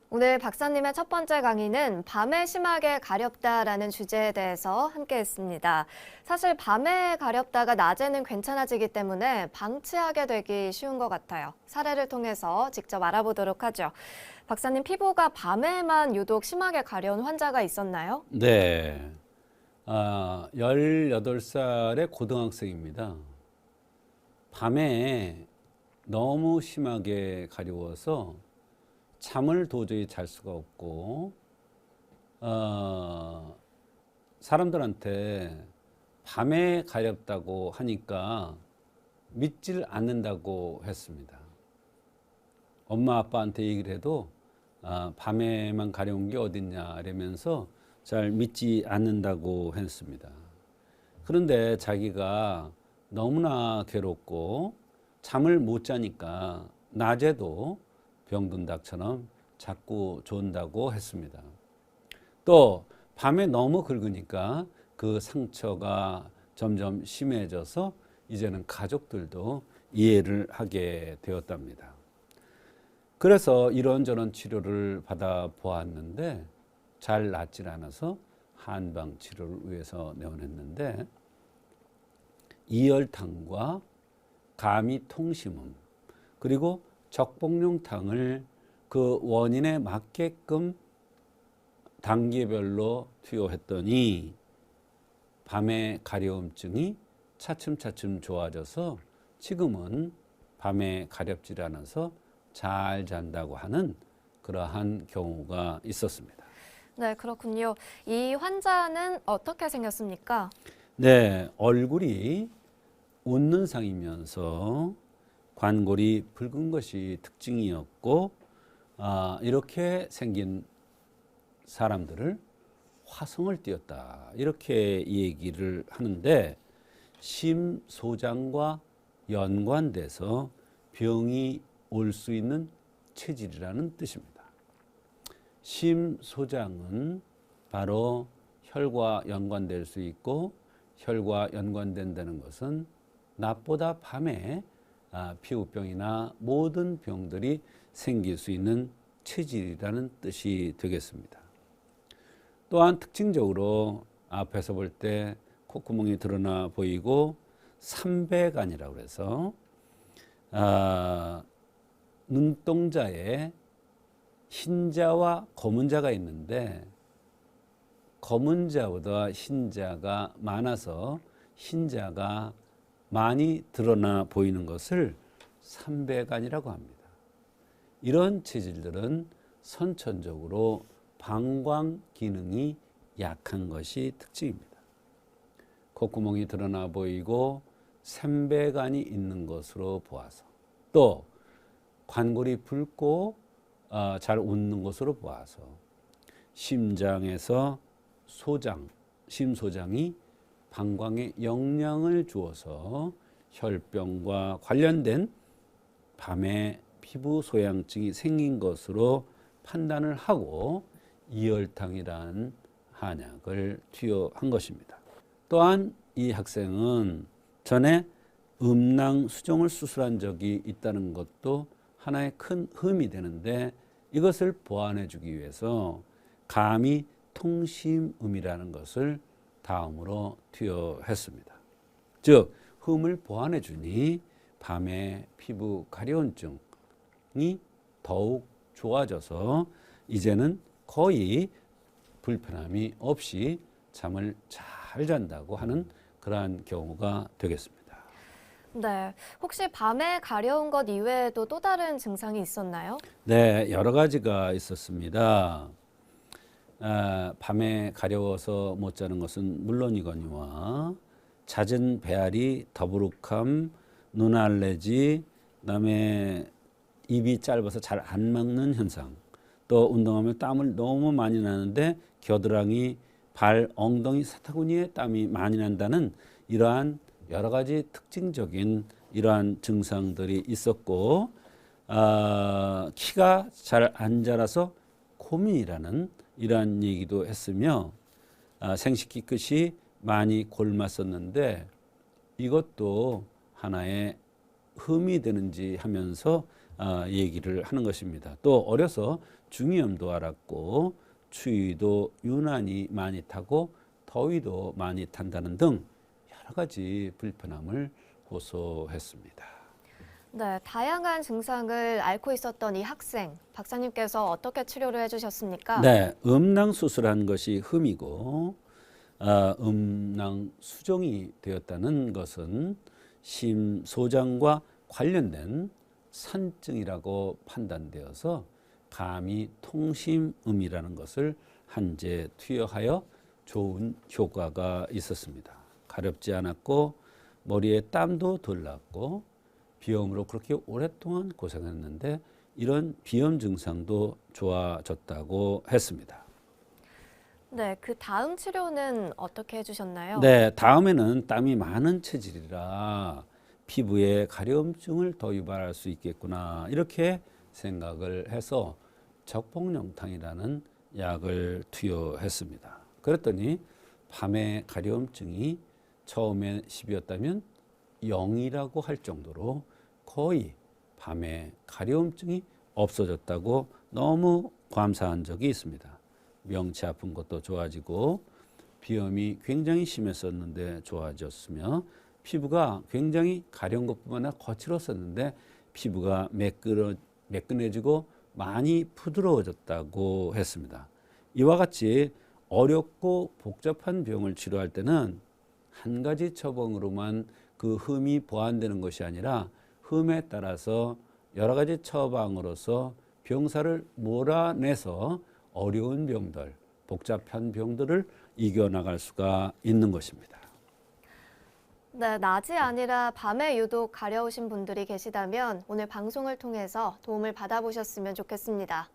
오늘 박사님의 첫 번째 강의는 밤에 심하게 가렵다라는 주제에 대해서 함께 했습니다. 사실 밤에 가렵다가 낮에는 괜찮아지기 때문에 방치하게 되기 쉬운 것 같아요. 사례를 통해서 직접 알아보도록 하죠. 박사님, 피부가 밤에만 유독 심하게 가려운 환자가 있었나요? 네. 18살의 고등학생입니다. 밤에 너무 심하게 가려워서 잠을 도저히 잘 수가 없고, 사람들한테 밤에 가렵다고 하니까 믿질 않는다고 했습니다. 엄마 아빠한테 얘기를 해도 밤에만 가려운 게 어딨냐 이러면서 잘 믿지 않는다고 했습니다. 그런데 자기가 너무나 괴롭고 잠을 못 자니까 낮에도 병든 닭처럼 자꾸 존다고 했습니다. 또 밤에 너무 긁으니까 그 상처가 점점 심해져서 이제는 가족들도 이해를 하게 되었답니다. 그래서 이런저런 치료를 받아 보았는데 잘 낫질 않아서 한방 치료를 위해서 내원했는데, 이열탕과 감이 통심음 그리고 적복용탕을 그 원인에 맞게끔 단계별로 투여했더니 밤의 가려움증이 차츰차츰 좋아져서 지금은 밤에 가렵질 않아서 잘 잔다고 하는 그러한 경우가 있었습니다. 네, 그렇군요. 이 환자는 어떻게 생겼습니까? 네, 얼굴이 웃는 상이면서 관골이 붉은 것이 특징이었고, 이렇게 생긴 사람들을 화성을 띄었다 이렇게 얘기를 하는데, 심소장과 연관돼서 병이 올 수 있는 체질이라는 뜻입니다. 심소장은 바로 혈과 연관될 수 있고, 혈과 연관된다는 것은 낮보다 밤에 피부병이나 모든 병들이 생길 수 있는 체질이라는 뜻이 되겠습니다. 또한 특징적으로 앞에서 볼 때 콧구멍이 드러나 보이고 삼배간이라고 해서 눈동자에 흰자와 검은자가 있는데, 검은자보다 흰자가 많아서 흰자가 많이 드러나 보이는 것을 삼배간이라고 합니다. 이런 체질들은 선천적으로 방광 기능이 약한 것이 특징입니다. 콧구멍이 드러나 보이고 삼배간이 있는 것으로 보아서, 또 관골이 붉고 잘 웃는 것으로 보아서, 심장에서 심소장이 방광에 영향을 주어서 혈병과 관련된 밤에 피부 소양증이 생긴 것으로 판단을 하고 이열탕이라는 한약을 투여한 것입니다. 또한 이 학생은 전에 음낭 수정을 수술한 적이 있다는 것도 하나의 큰 흠이 되는데, 이것을 보완해 주기 위해서 감이 통심음이라는 것을 다음으로 투여했습니다. 즉 흠을 보완해 주니 밤에 피부 가려움증이 더욱 좋아져서 이제는 거의 불편함이 없이 잠을 잘 잔다고 하는 그러한 경우가 되겠습니다. 네, 혹시 밤에 가려운 것 이외에도 또 다른 증상이 있었나요? 네, 여러 가지가 있었습니다. 밤에 가려워서 못 자는 것은 물론이거니와 잦은 배앓이, 더부룩함, 눈 알레르기, 그다음에 입이 짧아서 잘 안 먹는 현상, 또 운동하면 땀을 너무 많이 나는데 겨드랑이, 발, 엉덩이, 사타구니에 땀이 많이 난다는 이러한 여러 가지 특징적인 이러한 증상들이 있었고, 키가 잘 안 자라서 고민이라는 이러한 얘기도 했으며, 생식기 끝이 많이 골맞었는데 이것도 하나의 흠이 되는지 하면서 얘기를 하는 것입니다. 또 어려서 중이염도 앓았고 추위도 유난히 많이 타고 더위도 많이 탄다는 등 여러 가지 불편함을 호소했습니다. 네, 다양한 증상을 앓고 있었던 이 학생, 박사님께서 어떻게 치료를 해주셨습니까? 네, 음낭 수술한 것이 흠이고 음낭 수정이 되었다는 것은 심소장과 관련된 산증이라고 판단되어서 감히 통심음이라는 것을 한제 투여하여 좋은 효과가 있었습니다. 가렵지 않았고 머리에 땀도 덜 났고 비염으로 그렇게 오랫동안 고생했는데 이런 비염 증상도 좋아졌다고 했습니다. 네, 그 다음 치료는 어떻게 해주셨나요? 네, 다음에는 땀이 많은 체질이라 피부에 가려움증을 더 유발할 수 있겠구나 이렇게 생각을 해서 적봉령탕이라는 약을 투여했습니다. 그랬더니 밤에 가려움증이 처음에 10이었다면 0이라고 할 정도로 거의 밤에 가려움증이 없어졌다고 너무 감사한 적이 있습니다. 명치 아픈 것도 좋아지고 비염이 굉장히 심했었는데 좋아졌으며 피부가 굉장히 가려운 것뿐만 아니라 거칠었었는데 피부가 매끈해지고 많이 부드러워졌다고 했습니다. 이와 같이 어렵고 복잡한 병을 치료할 때는 한 가지 처방으로만 그 흠이 보완되는 것이 아니라 흠에 따라서 여러 가지 처방으로서 병사를 몰아내서 어려운 병들, 복잡한 병들을 이겨나갈 수가 있는 것입니다. 네, 낮이 아니라 밤에 유독 가려우신 분들이 계시다면 오늘 방송을 통해서 도움을 받아보셨으면 좋겠습니다.